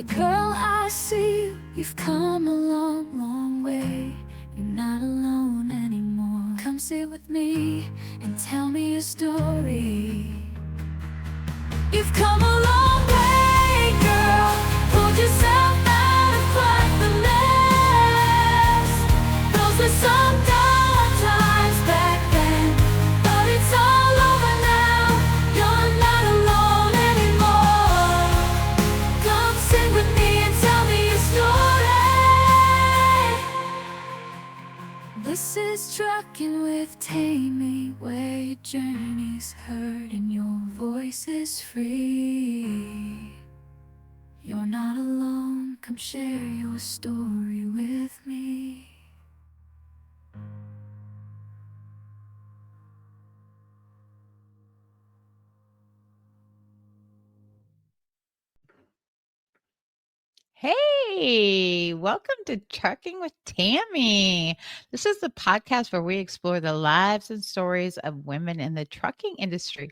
Girl, I see you've come a long, long way. You're not alone anymore. Come sit with me and tell me your story. You've come a long way, girl. Pulled yourself out of quite the mess. Those were some dark times back then, but it's all over now. You're not alone anymore. Come sit with me and tell me your story. This is Trucking with Tamie, where your journey's heard and your voice is free. You're not alone, come share your story with me. Hey, welcome to Trucking with Tamie. This is the podcast where we explore the lives and stories of women in the trucking industry.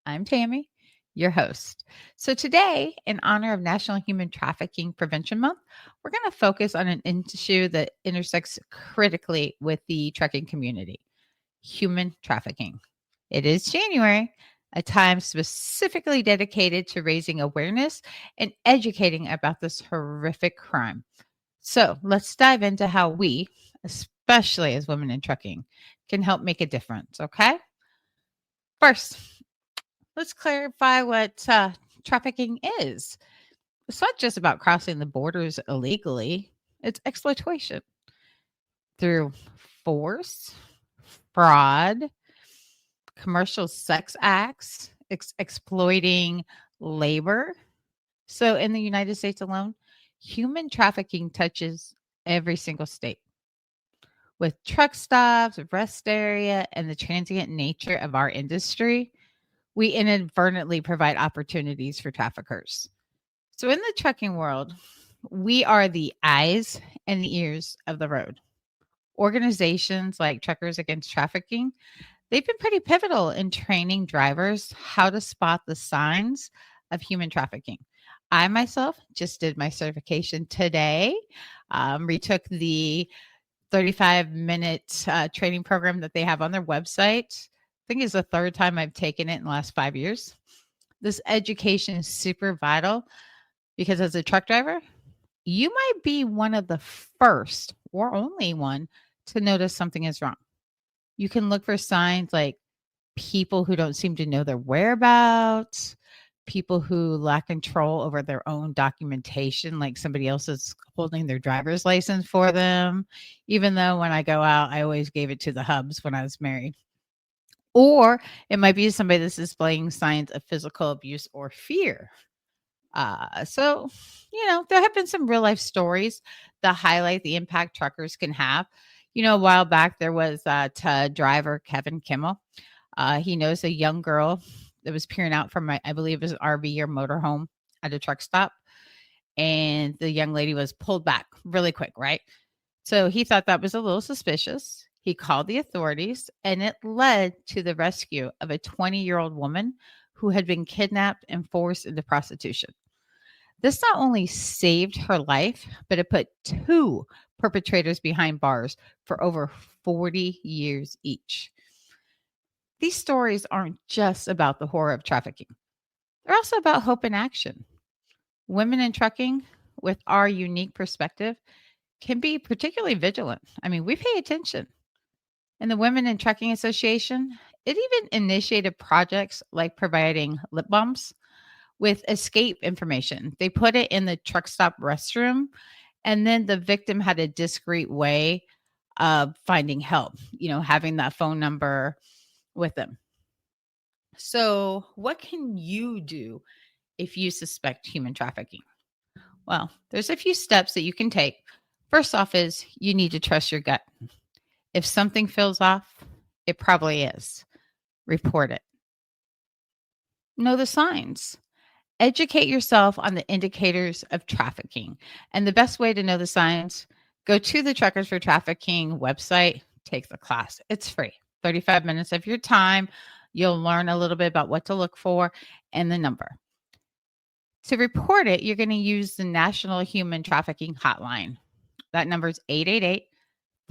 I'm Tamie, your host. So today, in honor of National Human Trafficking Prevention Month, we're going to focus on an issue that intersects critically with the trucking community: human trafficking. It is January, a time specifically dedicated to raising awareness and educating about this horrific crime. So let's dive into how we, especially as women in trucking, can help make a difference, okay? First, let's clarify what trafficking is. It's not just about crossing the borders illegally, it's exploitation through force, fraud, commercial sex acts, exploiting labor. So, in the United States alone, human trafficking touches every single state. With truck stops, rest area, and the transient nature of our industry, we inadvertently provide opportunities for traffickers. So, in the trucking world, we are the eyes and the ears of the road. Organizations like Truckers Against Trafficking, they've been pretty pivotal in training drivers how to spot the signs of human trafficking. I myself just did my certification today, retook the 35-minute training program that they have on their website. I think it's the third time I've taken it in the last 5 years. This education is super vital because as a truck driver, you might be one of the first or only one to notice something is wrong. You can look for signs like people who don't seem to know their whereabouts, people who lack control over their own documentation, like somebody else is holding their driver's license for them, even though when I go out, I always gave it to the hubs when I was married. Or it might be somebody that's displaying signs of physical abuse or fear. So, there have been some real life stories that highlight the impact truckers can have. A while back, there was that driver, Kevin Kimmel. He knows a young girl that was peering out from, I believe it was an RV or motorhome at a truck stop. And the young lady was pulled back really quick, right? So he thought that was a little suspicious. He called the authorities, and it led to the rescue of a 20-year-old woman who had been kidnapped and forced into prostitution. This not only saved her life, but it put two perpetrators behind bars for over 40 years each. These stories aren't just about the horror of trafficking. They're also about hope and action. Women in trucking, with our unique perspective, can be particularly vigilant. I mean, we pay attention. And the Women in Trucking Association, it even initiated projects like providing lip balms with escape information. They put it in the truck stop restroom, and then the victim had a discreet way of finding help, having that phone number with them. So, what can you do if you suspect human trafficking? Well, there's a few steps that you can take. First off is you need to trust your gut. If something feels off, it probably is. Report it. Know the signs. Educate yourself on the indicators of trafficking. And the best way to know the signs, go to the Truckers for Trafficking website, take the class. It's free. 35 minutes of your time. You'll learn a little bit about what to look for and the number. To report it, you're going to use the National Human Trafficking Hotline. That number is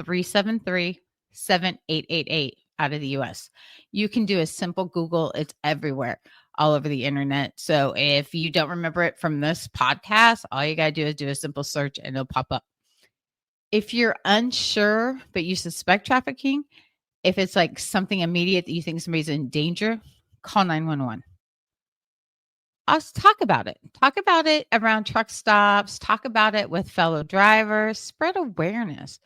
888-373-7888 out of the US. You can do a simple Google, it's everywhere, all over the internet. So if you don't remember it from this podcast, all you got to do is do a simple search and it'll pop up. If you're unsure, but you suspect trafficking, if it's like something immediate that you think somebody's in danger, call 911. Us talk about it. Talk about it around truck stops. Talk about it with fellow drivers. Spread awareness.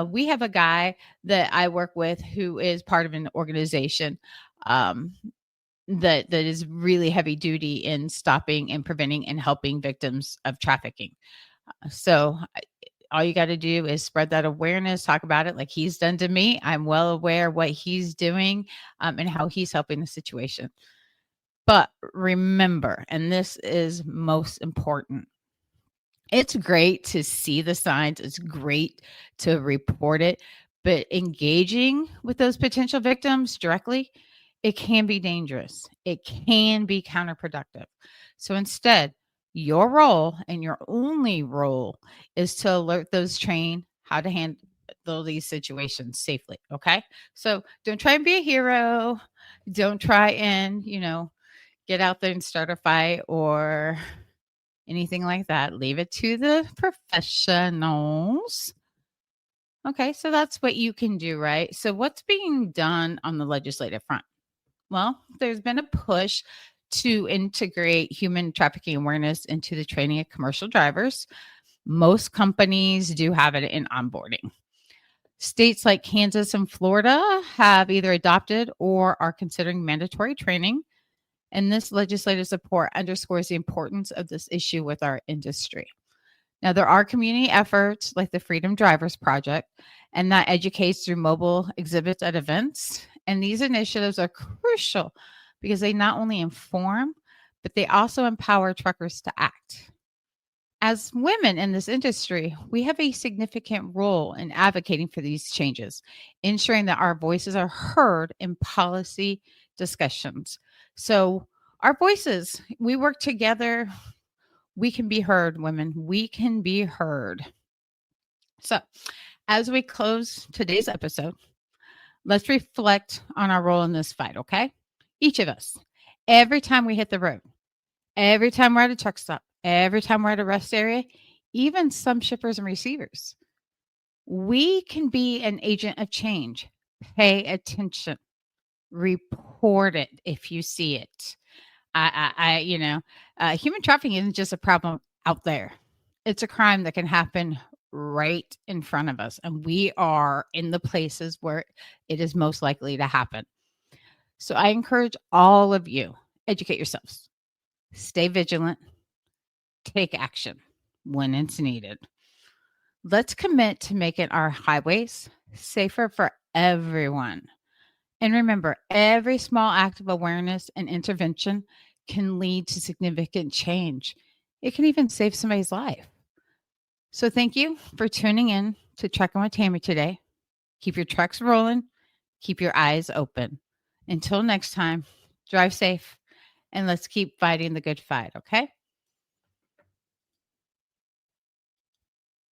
We have a guy that I work with who is part of an organization that is really heavy duty in stopping and preventing and helping victims of trafficking. So all you got to do is spread that awareness, talk about it like he's done to me. I'm well aware what he's doing and how he's helping the situation. But remember, and this is most important, it's great to see the signs. It's great to report it, but engaging with those potential victims directly, it can be dangerous. It can be counterproductive. So instead, your role and your only role is to alert those trained how to handle these situations safely. Okay. So don't try and be a hero. Don't try and, get out there and start a fight or anything like that. Leave it to the professionals. Okay, so that's what you can do, right? So, what's being done on the legislative front? Well, there's been a push to integrate human trafficking awareness into the training of commercial drivers. Most companies do have it in onboarding. States like Kansas and Florida have either adopted or are considering mandatory training. And this legislative support underscores the importance of this issue with our industry. Now, there are community efforts like the Freedom Drivers Project, and that educates through mobile exhibits at events. And these initiatives are crucial because they not only inform, but they also empower truckers to act. As women in this industry, we have a significant role in advocating for these changes, ensuring that our voices are heard in policy discussions. So, our voices, we work together. We can be heard, women. We can be heard. So, as we close today's episode, let's reflect on our role in this fight, okay? Each of us, every time we hit the road, every time we're at a truck stop, every time we're at a rest area, even some shippers and receivers, we can be an agent of change. Pay attention. Report it if you see it. Human trafficking isn't just a problem out there. It's a crime that can happen right in front of us. And we are in the places where it is most likely to happen. So I encourage all of you, educate yourselves, stay vigilant, take action when it's needed. Let's commit to making our highways safer for everyone. And remember, every small act of awareness and intervention can lead to significant change. It can even save somebody's life. So thank you for tuning in to Trucking with Tamie today. Keep your trucks rolling. Keep your eyes open. Until next time, drive safe and let's keep fighting the good fight, okay?